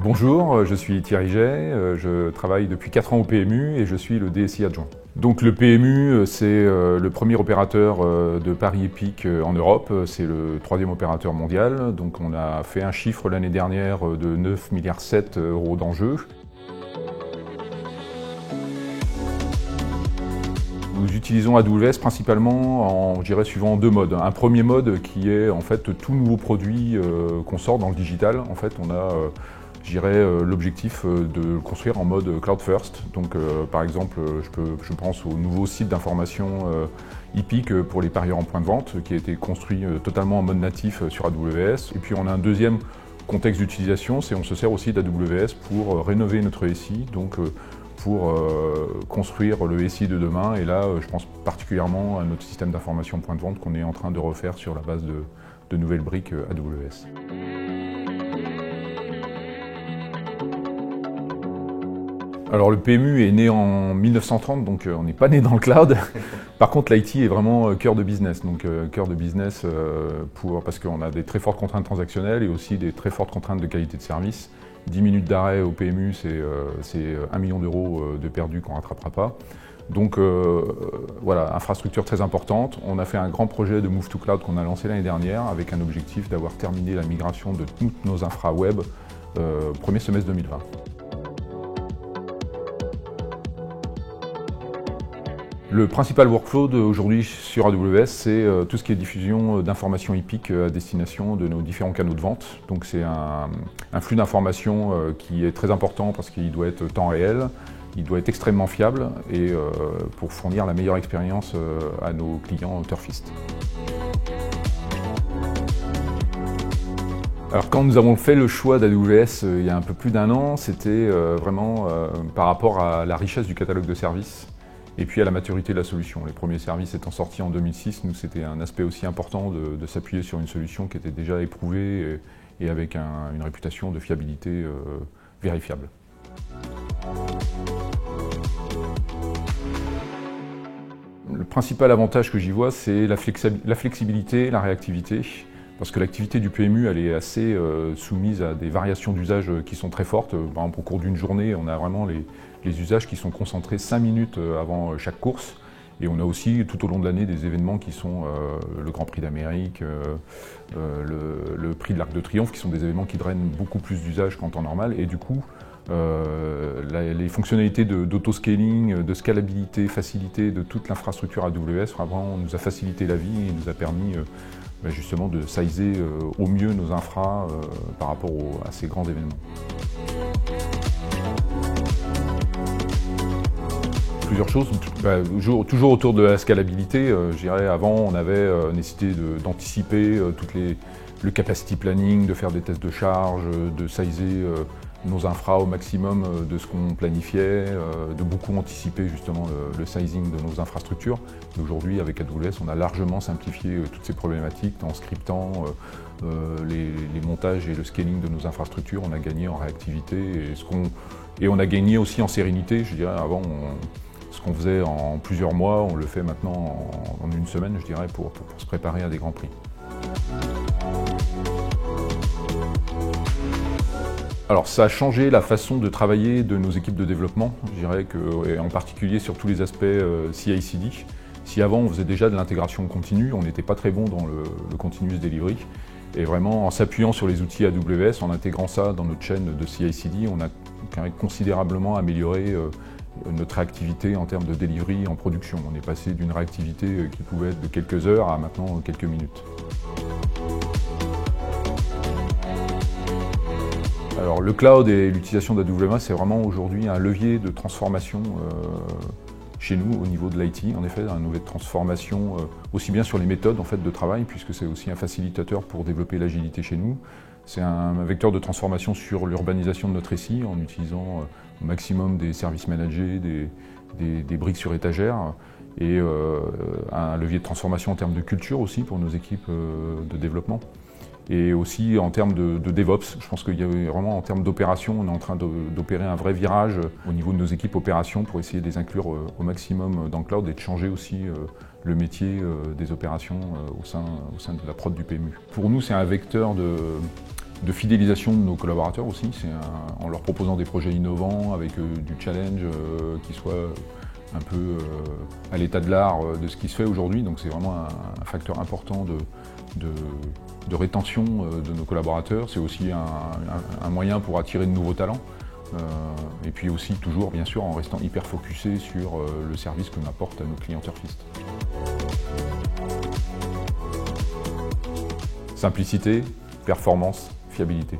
Bonjour, je suis Thierry Jay, je travaille depuis 4 ans au PMU et je suis le DSI adjoint. Donc le PMU, c'est le premier opérateur de paris hippiques en Europe, c'est le 3e opérateur mondial. Donc on a fait un chiffre l'année dernière de 9,7 milliards € d'enjeux. Nous utilisons AWS principalement suivant 2 modes. Un premier mode qui est en fait tout nouveau produit qu'on sort dans le digital. En fait, on a l'objectif de le construire en mode cloud first. Donc par exemple, je pense au nouveau site d'information hippique pour les parieurs en point de vente qui a été construit totalement en mode natif sur AWS. Et puis on a un deuxième contexte d'utilisation, c'est on se sert aussi d'AWS pour rénover notre SI. Donc pour construire le SI de demain. Et là, je pense particulièrement à notre système d'information point de vente qu'on est en train de refaire sur la base de nouvelles briques AWS. Alors le PMU est né en 1930, donc on n'est pas né dans le cloud. Par contre, l'IT est vraiment cœur de business. Donc cœur de business parce qu'on a des très fortes contraintes transactionnelles et aussi des très fortes contraintes de qualité de service. 10 minutes d'arrêt au PMU, c'est 1 million d'euros de perdus qu'on ne rattrapera pas. Donc voilà, infrastructure très importante. On a fait un grand projet de Move to Cloud qu'on a lancé l'année dernière avec un objectif d'avoir terminé la migration de toutes nos infra web premier semestre 2020. Le principal workflow aujourd'hui sur AWS, c'est tout ce qui est diffusion d'informations hippiques à destination de nos différents canaux de vente. Donc c'est un flux d'informations qui est très important parce qu'il doit être temps réel, il doit être extrêmement fiable et pour fournir la meilleure expérience à nos clients turfistes. Alors quand nous avons fait le choix d'AWS il y a un peu plus d'1 an, c'était vraiment par rapport à la richesse du catalogue de services. Et puis à la maturité de la solution. Les premiers services étant sortis en 2006, nous c'était un aspect aussi important de s'appuyer sur une solution qui était déjà éprouvée et avec une réputation de fiabilité vérifiable. Le principal avantage que j'y vois, c'est la flexibilité, la réactivité. Parce que l'activité du PMU, elle est assez soumise à des variations d'usage qui sont très fortes. Par exemple, au cours d'une journée, on a vraiment les usages qui sont concentrés 5 minutes avant chaque course. Et on a aussi tout au long de l'année des événements qui sont le Grand Prix d'Amérique, le Prix de l'Arc de Triomphe, qui sont des événements qui drainent beaucoup plus d'usage qu'en temps normal. Et du coup, les fonctionnalités d'autoscaling, de scalabilité, facilité de toute l'infrastructure AWS, vraiment nous a facilité la vie et nous a permis justement de sizer au mieux nos infras par rapport à ces grands événements. Plusieurs choses, toujours autour de la scalabilité. Je dirais avant on avait nécessité d'anticiper le capacity planning, de faire des tests de charge, de sizer nos infras au maximum de ce qu'on planifiait, de beaucoup anticiper justement le sizing de nos infrastructures. Aujourd'hui avec AWS on a largement simplifié toutes ces problématiques en scriptant les montages et le scaling de nos infrastructures. On a gagné en réactivité et on a gagné aussi en sérénité. Je dirais avant ce qu'on faisait en plusieurs mois, on le fait maintenant en 1 semaine, je dirais, pour se préparer à des grands prix. Alors ça a changé la façon de travailler de nos équipes de développement, je dirais et en particulier sur tous les aspects CI/CD. Si avant on faisait déjà de l'intégration continue, on n'était pas très bon dans le continuous delivery. Et vraiment en s'appuyant sur les outils AWS, en intégrant ça dans notre chaîne de CI/CD, on a considérablement amélioré notre réactivité en termes de delivery en production. On est passé d'une réactivité qui pouvait être de quelques heures à maintenant quelques minutes. Alors le cloud et l'utilisation d'AWS, c'est vraiment aujourd'hui un levier de transformation chez nous au niveau de l'IT. En effet, un levier de transformation aussi bien sur les méthodes en fait, de travail, puisque c'est aussi un facilitateur pour développer l'agilité chez nous. C'est un vecteur de transformation sur l'urbanisation de notre SI en utilisant au maximum des services managés, des briques sur étagère et un levier de transformation en termes de culture aussi pour nos équipes de développement. Et aussi en termes de DevOps, je pense qu'il y a vraiment en termes d'opération, on est en train d'opérer un vrai virage au niveau de nos équipes opérations pour essayer de les inclure au maximum dans le cloud et de changer aussi le métier des opérations au sein de la prod du PMU. Pour nous, c'est un vecteur de fidélisation de nos collaborateurs aussi, en leur proposant des projets innovants avec du challenge qui soit un peu à l'état de l'art de ce qui se fait aujourd'hui. Donc c'est vraiment un facteur important de rétention de nos collaborateurs. C'est aussi un moyen pour attirer de nouveaux talents. Et puis aussi toujours bien sûr en restant hyper focusé sur le service qu'on apporte à nos clients turfistes. Simplicité, performance, fiabilité.